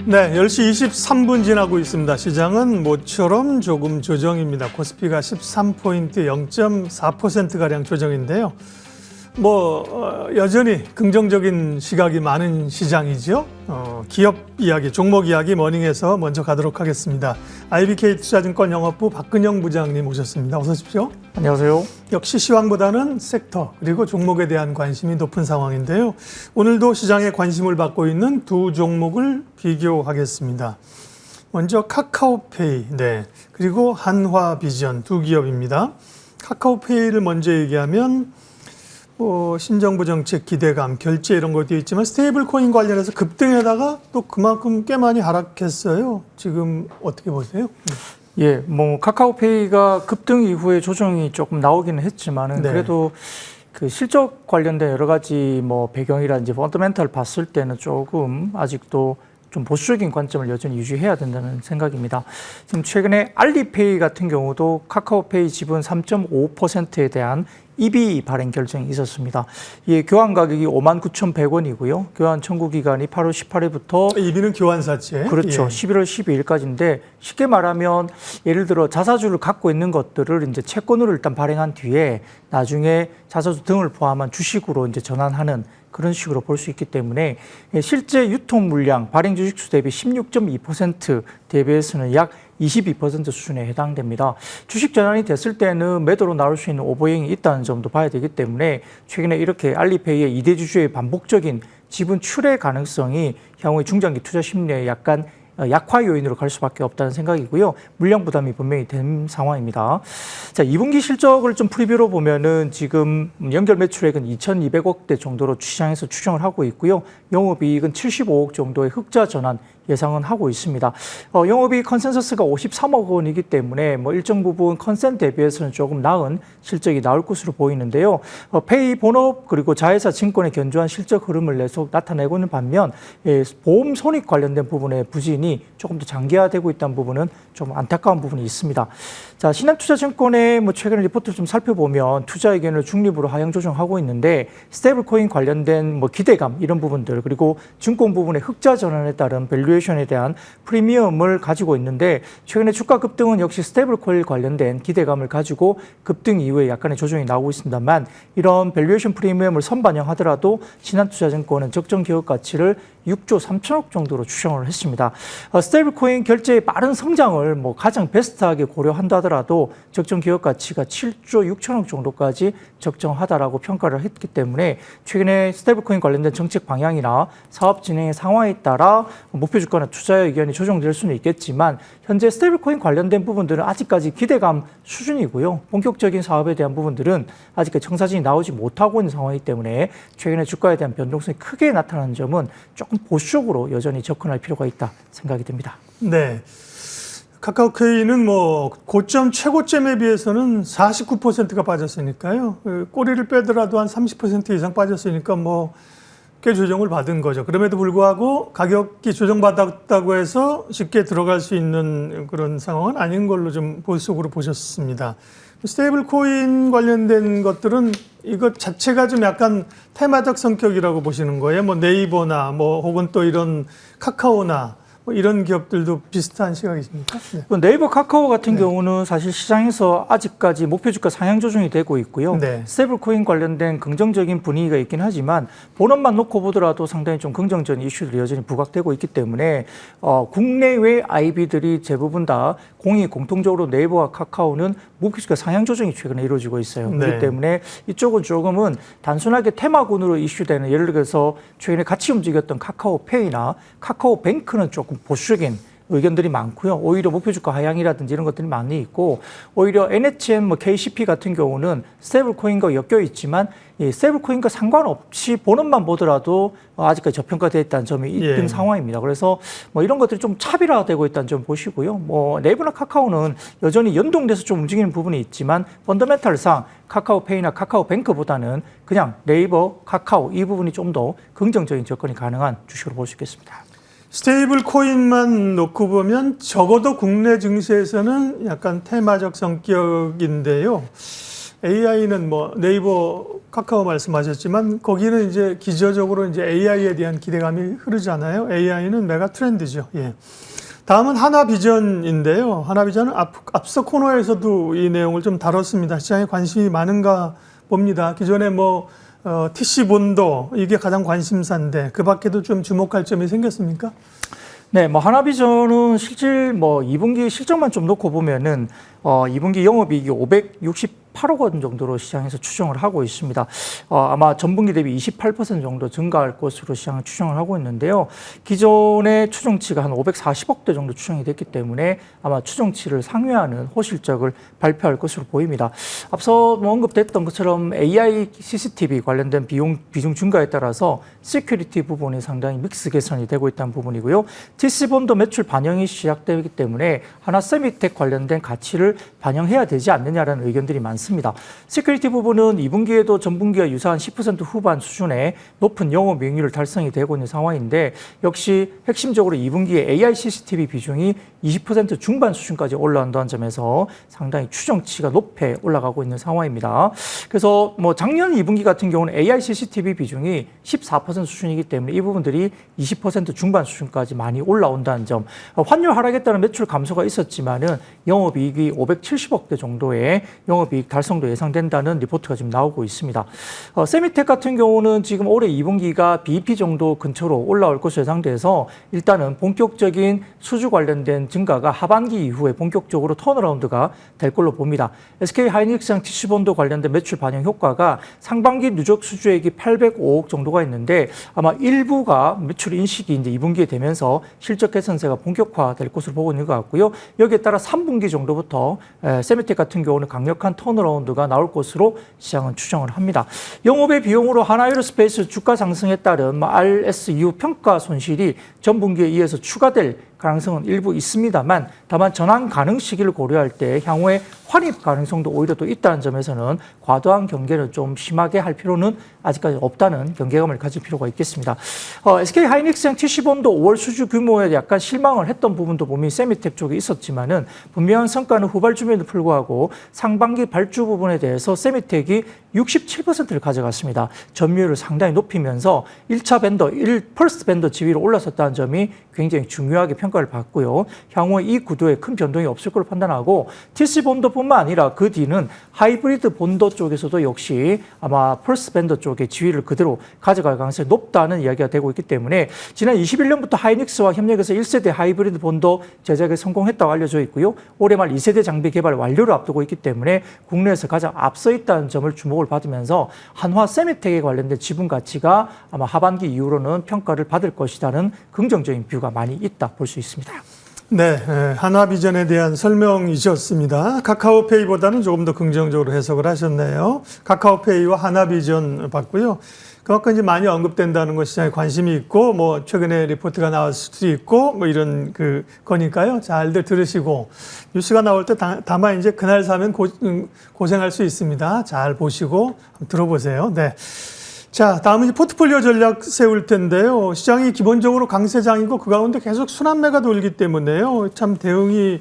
네, 10시 23분 지나고 있습니다. 시장은 모처럼 조금 조정입니다. 코스피가 13포인트 0.4%가량 조정인데요. 여전히 긍정적인 시각이 많은 시장이죠. 기업 이야기, 종목 이야기 머닝에서 먼저 가도록 하겠습니다. IBK 투자증권 영업부 박근영 부장님 오셨습니다. 어서 오십시오. 안녕하세요. 역시 시황보다는 섹터 그리고 종목에 대한 관심이 높은 상황인데요. 오늘도 시장에 관심을 받고 있는 두 종목을 비교하겠습니다. 먼저 카카오페이, 그리고 한화비전 두 기업입니다. 카카오페이를 먼저 얘기하면 신정부 정책 기대감, 결제 이런 것도 있지만 스테이블 코인 관련해서 급등에다가 또 그만큼 꽤 많이 하락했어요. 지금 어떻게 보세요? 예, 카카오페이가 급등 이후에 조정이 조금 나오기는 했지만은 그래도 그 실적 관련된 여러 가지 배경이라든지 펀더멘털 봤을 때는 조금 아직도 좀 보수적인 관점을 여전히 유지해야 된다는 생각입니다. 지금 최근에 알리페이 같은 경우도 카카오페이 지분 3.5%에 대한 EB 발행 결정이 있었습니다. 이게 교환 가격이 59,100원이고요. 교환 청구 기간이 8월 18일부터 EB는 교환사채. 그렇죠. 예. 11월 12일까지인데 쉽게 말하면 예를 들어 자사주를 갖고 있는 것들을 이제 채권으로 일단 발행한 뒤에 나중에 자사주 등을 포함한 주식으로 이제 전환하는 그런 식으로 볼 수 있기 때문에 실제 유통 물량 발행 주식수 대비 16.2% 대비해서는 약 22% 수준에 해당됩니다. 주식 전환이 됐을 때는 매도로 나올 수 있는 오버행이 있다는 점도 봐야 되기 때문에 최근에 이렇게 알리페이의 2대 주주의 반복적인 지분 출회 가능성이 향후의 중장기 투자 심리에 약간 약화 요인으로 갈 수밖에 없다는 생각이고요. 물량 부담이 분명히 된 상황입니다. 자, 2분기 실적을 좀 프리뷰로 보면은 지금 연결 매출액은 2,200억대 정도로 시장에서 추정을 하고 있고요. 영업이익은 75억 정도의 흑자 전환 예상은 하고 있습니다. 영업이익 컨센서스가 53억 원이기 때문에 일정 부분 컨센 대비해서는 조금 나은 실적이 나올 것으로 보이는데요. 페이 본업 그리고 자회사 증권의 견조한 실적 흐름을 계속 나타내고 있는 반면 보험 손익 관련된 부분의 부진이 조금 더 장기화되고 있다는 부분은 좀 안타까운 부분이 있습니다. 자, 신한투자증권의 최근 리포트를 좀 살펴보면 투자 의견을 중립으로 하향 조정하고 있는데 스테이블 코인 관련된 기대감 이런 부분들 그리고 증권 부분의 흑자 전환에 따른 밸류에이션에 대한 프리미엄을 가지고 있는데 최근에 주가 급등은 역시 스테이블 코인 관련된 기대감을 가지고 급등 이후에 약간의 조정이 나오고 있습니다만 이런 밸류에이션 프리미엄을 선반영하더라도 신한투자증권은 적정 기업 가치를 6조 3천억 정도로 추정을 했습니다. 스테이블 코인 결제의 빠른 성장을 가장 베스트하게 고려한다 하더라도 적정 기업 가치가 7조 6천억 정도까지 적정하다라고 평가를 했기 때문에 최근에 스테이블 코인 관련된 정책 방향이나 사업 진행의 상황에 따라 목표 주가나 투자 의견이 조정될 수는 있겠지만 현재 스테이블 코인 관련된 부분들은 아직까지 기대감 수준이고요. 본격적인 사업에 대한 부분들은 아직까지 청사진이 나오지 못하고 있는 상황이기 때문에 최근에 주가에 대한 변동성이 크게 나타나는 점은 조금 보수적으로 여전히 접근할 필요가 있다 생각이 듭니다. 네. 카카오페이는 고점 최고점에 비해서는 49%가 빠졌으니까요. 꼬리를 빼더라도 한 30% 이상 빠졌으니까 꽤 조정을 받은 거죠. 그럼에도 불구하고 가격이 조정받았다고 해서 쉽게 들어갈 수 있는 그런 상황은 아닌 걸로 좀 보수적으로 보셨습니다. 스테이블 코인 관련된 것들은 이것 자체가 좀 약간 테마적 성격이라고 보시는 거예요. 네이버나 혹은 또 이런 카카오나 이런 기업들도 비슷한 시각이십니까? 네. 네이버 카카오 같은 경우는 사실 시장에서 아직까지 목표 주가 상향 조정이 되고 있고요. 스테이블 코인 관련된 긍정적인 분위기가 있긴 하지만 본업만 놓고 보더라도 상당히 좀 긍정적인 이슈들이 여전히 부각되고 있기 때문에 국내외 IB들이 대부분 다 공통적으로 네이버와 카카오는 목표 주가 상향 조정이 최근에 이루어지고 있어요. 그렇기 때문에 이쪽은 조금은 단순하게 테마군으로 이슈되는 예를 들어서 최근에 같이 움직였던 카카오페이나 카카오뱅크는 조금 보수적인 의견들이 많고요. 오히려 목표 주가 하향이라든지 이런 것들이 많이 있고 오히려 NHN, KCP 같은 경우는 스테이블 코인과 엮여 있지만 이 스테이블 코인과 상관없이 본업만 보더라도 아직까지 저평가되어 있다는 점이 있는 상황입니다. 그래서 이런 것들이 좀 차별화되고 있다는 점 보시고요. 네이버나 카카오는 여전히 연동돼서 좀 움직이는 부분이 있지만 펀더멘털상 카카오페이나 카카오뱅크보다는 그냥 네이버, 카카오 이 부분이 좀 더 긍정적인 접근이 가능한 주식으로 볼 수 있겠습니다. 스테이블 코인만 놓고 보면 적어도 국내 증시에서는 약간 테마적 성격인데요. AI는 네이버 카카오 말씀하셨지만 거기는 이제 기저적으로 이제 AI에 대한 기대감이 흐르잖아요. AI는 메가 트렌드죠. 예. 다음은 하나비전인데요. 하나비전은 앞서 코너에서도 이 내용을 좀 다뤘습니다. 시장에 관심이 많은가 봅니다. 기존에 뭐 TC본도 이게 가장 관심사인데 그 밖에도 좀 주목할 점이 생겼습니까? 네, 뭐 하나비전은 실질 뭐 2분기 실적만 좀 놓고 보면은 2분기 영업이익이 568억 원 정도로 시장에서 추정을 하고 있습니다. 아마 전분기 대비 28% 정도 증가할 것으로 시장은 추정을 하고 있는데요. 기존의 추정치가 한 540억대 정도 추정이 됐기 때문에 아마 추정치를 상회하는 호실적을 발표할 것으로 보입니다. 앞서 뭐 언급됐던 것처럼 AI CCTV 관련된 비중 증가에 따라서 시큐리티 부분이 상당히 믹스 개선이 되고 있다는 부분이고요. TC본도 매출 반영이 시작되기 때문에 하나세미텍 관련된 가치를 반영해야 되지 않느냐라는 의견들이 많습니다. 시큐리티 부분은 2분기에도 전분기와 유사한 10% 후반 수준의 높은 영업 이익률을 달성이 되고 있는 상황인데 역시 핵심적으로 2분기에 AI CCTV 비중이 20% 중반 수준까지 올라간다는 점에서 상당히 추정치가 높게 올라가고 있는 상황입니다. 그래서 뭐 작년 2분기 같은 경우는 AI CCTV 비중이 14% 수준이기 때문에 이 부분들이 20% 중반 수준까지 많이 올라온다는 점. 환율 하락에 따른 매출 감소가 있었지만은 영업이익이 570억대 정도의 영업이익 달성도 예상된다는 리포트가 지금 나오고 있습니다. 세미텍 같은 경우는 지금 올해 2분기가 BEP 정도 근처로 올라올 것으로 예상돼서 일단은 본격적인 수주 관련된 증가가 하반기 이후에 본격적으로 턴어라운드가 될 걸로 봅니다. SK하이닉스랑 TC본도 관련된 매출 반영 효과가 상반기 누적 수주액이 805억 정도가 있는데 아마 일부가 매출 인식이 이제 2분기에 되면서 실적 개선세가 본격화될 것으로 보고 있는 것 같고요. 여기에 따라 3분기 정도부터 세미텍 같은 경우는 강력한 턴어라운드가 나올 것으로 시장은 추정을 합니다. 영업의 비용으로 하나에어로스페이스 주가 상승에 따른 RS 이후 평가 손실이 전분기에 의해서 추가될 가능성은 일부 있습니다만 다만 전환 가능 시기를 고려할 때 향후에 환입 가능성도 오히려 또 있다는 점에서는 과도한 경계를 좀 심하게 할 필요는 아직까지 없다는 경계감을 가질 필요가 있겠습니다. SK하이닉스랑 TC본도 5월 수주 규모에 약간 실망을 했던 부분도 보면 세미텍 쪽에 있었지만은 분명한 성과는 후발주임에도 불구하고 상반기 발주 부분에 대해서 세미텍이 67%를 가져갔습니다. 점유율을 상당히 높이면서 1차 벤더, 퍼스트 벤더 지위로 올라섰다는 점이 굉장히 중요하게 평가를 받고요. 향후에 이 구도에 큰 변동이 없을 걸로 판단하고 TC본도뿐만 아니라 그 뒤는 하이브리드 본도 쪽에서도 역시 아마 퍼스트 벤더 쪽의 지위를 그대로 가져갈 가능성이 높다는 이야기가 되고 있기 때문에 지난 21년부터 하이닉스와 협력해서 1세대 하이브리드 본도 제작에 성공했다고 알려져 있고요. 올해 말 2세대 장비 개발 완료를 앞두고 있기 때문에 국내에서 가장 앞서 있다는 점을 주목을 받으면서 한화 세미텍에 관련된 지분 가치가 아마 하반기 이후로는 평가를 받을 것이라는 긍정적인 뷰가 많이 있다 볼 수 있습니다. 네, 하나비전에 대한 설명이셨습니다. 카카오페이보다는 조금 더 긍정적으로 해석을 하셨네요. 카카오페이와 하나비전 봤고요. 그만큼 이제 많이 언급된다는 것 시장에 관심이 있고, 뭐 최근에 리포트가 나올 수도 있고, 뭐 이런 거니까요. 잘들 들으시고 뉴스가 나올 때 다만 이제 그날 사면 고생할 수 있습니다. 잘 보시고 들어보세요. 네. 자, 다음은 이제 포트폴리오 전략 세울 텐데요. 시장이 기본적으로 강세장이고 그 가운데 계속 순환매가 돌기 때문에요. 참 대응이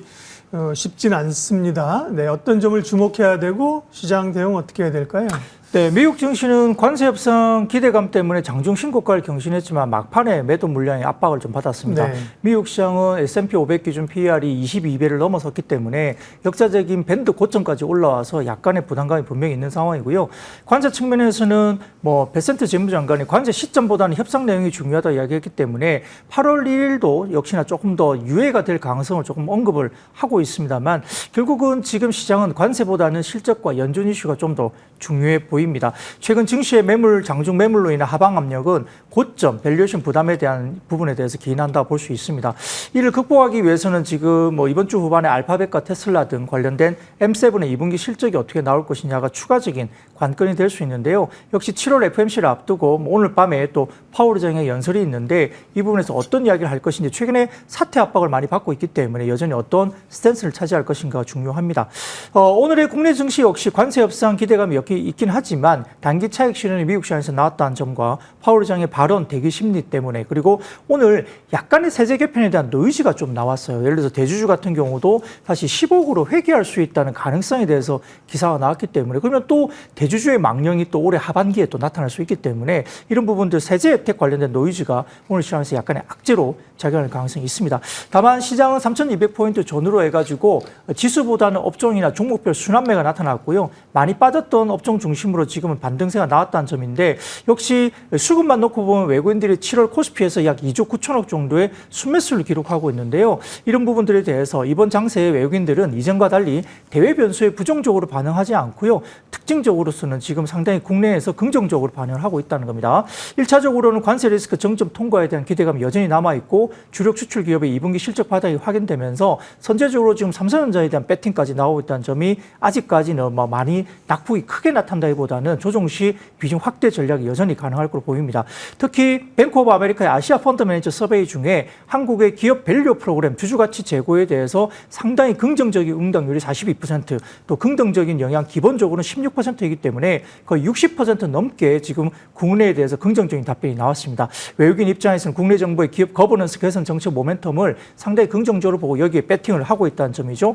쉽진 않습니다. 네, 어떤 점을 주목해야 되고 시장 대응 어떻게 해야 될까요? 네, 미국 증시는 관세 협상 기대감 때문에 장중 신고가를 경신했지만 막판에 매도 물량의 압박을 좀 받았습니다. 네. 미국 시장은 S&P 500 기준 PER이 22배를 넘어섰기 때문에 역사적인 밴드 고점까지 올라와서 약간의 부담감이 분명히 있는 상황이고요. 관세 측면에서는 뭐 베센트 재무장관이 관세 시점보다는 협상 내용이 중요하다 이야기했기 때문에 8월 1일도 역시나 조금 더 유예가 될 가능성을 조금 언급을 하고 있습니다만 결국은 지금 시장은 관세보다는 실적과 연준 이슈가 좀 더 중요해 보입니다. 최근 증시의 장중 매물로 인한 하방 압력은 고점, 밸류에이션 부담에 대한 부분에 대해서 기인한다 볼 수 있습니다. 이를 극복하기 위해서는 지금 뭐 이번 주 후반에 알파벳과 테슬라 등 관련된 M7의 2분기 실적이 어떻게 나올 것이냐가 추가적인 관건이 될 수 있는데요. 역시 7월 FOMC를 앞두고 오늘 밤에 또 파월 의장의 연설이 있는데 이 부분에서 어떤 이야기를 할 것인지 최근에 사태 압박을 많이 받고 있기 때문에 여전히 어떤 스탠스를 차지할 것인가가 중요합니다. 오늘의 국내 증시 역시 관세 협상 기대감이 있긴 하지만 하지만 단기 차익 실현이 미국 시장에서 나왔다는 점과 파월 의장의 발언 대기 심리 때문에 그리고 오늘 약간의 세제 개편에 대한 노이즈가 좀 나왔어요. 예를 들어서 대주주 같은 경우도 다시 10억으로 회귀할 수 있다는 가능성에 대해서 기사가 나왔기 때문에 그러면 또 대주주의 망령이 또 올해 하반기에 또 나타날 수 있기 때문에 이런 부분들 세제 혜택 관련된 노이즈가 오늘 시장에서 약간의 악재로 작용할 가능성이 있습니다. 다만 시장은 3,200포인트 전후로 해가지고 지수보다는 업종이나 종목별 순환매가 나타났고요. 많이 빠졌던 업종 중심으로 지금은 반등세가 나왔다는 점인데 역시 수급만 놓고 보면 외국인들이 7월 코스피에서 약 2조 9천억 정도의 순매수를 기록하고 있는데요. 이런 부분들에 대해서 이번 장세에 외국인들은 이전과 달리 대외 변수에 부정적으로 반응하지 않고요. 특징적으로서는 지금 상당히 국내에서 긍정적으로 반응을 하고 있다는 겁니다. 1차적으로는 관세 리스크 정점 통과에 대한 기대감이 여전히 남아있고 주력 수출 기업의 2분기 실적 바닥이 확인되면서 선제적으로 지금 삼성전자에 대한 배팅까지 나오고 있다는 점이 아직까지는 많이 낙폭이 크게 나타난다기보다는 조정 시 비중 확대 전략이 여전히 가능할 것으로 보입니다. 특히 뱅크 오브 아메리카의 아시아 펀드 매니저 서베이 중에 한국의 기업 밸류 프로그램 주주가치 제고에 대해서 상당히 긍정적인 응답률이 42%, 또 긍정적인 영향 기본적으로는 16%이기 때문에 거의 60% 넘게 지금 국내에 대해서 긍정적인 답변이 나왔습니다. 외국인 입장에서는 국내 정부의 기업 거버넌스 개선 정책 모멘텀을 상당히 긍정적으로 보고 여기에 배팅을 하고 있다는 점이죠.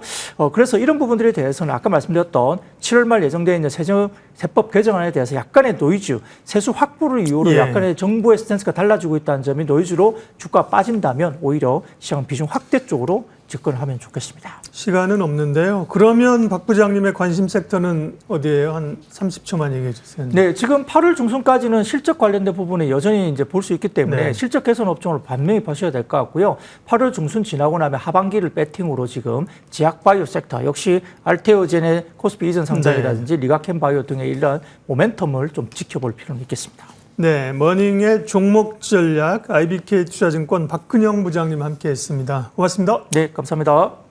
그래서 이런 부분들에 대해서는 아까 말씀드렸던 7월 말 예정되어 있는 세법 개정안에 대해서 약간의 노이즈, 세수 확보를 이유로 약간의 정부의 스탠스가 달라지고 있다는 점이 노이즈로 주가가 빠진다면 오히려 시장 비중 확대 쪽으로 접근을 하면 좋겠습니다. 시간은 없는데요. 그러면 박 부장님의 관심 섹터는 어디예요? 한 30초만 얘기해 주세요. 네, 지금 8월 중순까지는 실적 관련된 부분에 여전히 이제 볼 수 있기 때문에 실적 개선 업종을 반면히 보셔야 될 것 같고요. 8월 중순 지나고 나면 하반기를 배팅으로 지금 제약 바이오 섹터 역시 알테오젠의 코스피 이전 상장이라든지 리가켄 바이오 등의 이런 모멘텀을 좀 지켜볼 필요는 있겠습니다. 네, 머닝의 종목 전략 IBK 투자증권 박근영 부장님 함께했습니다. 고맙습니다. 네, 감사합니다.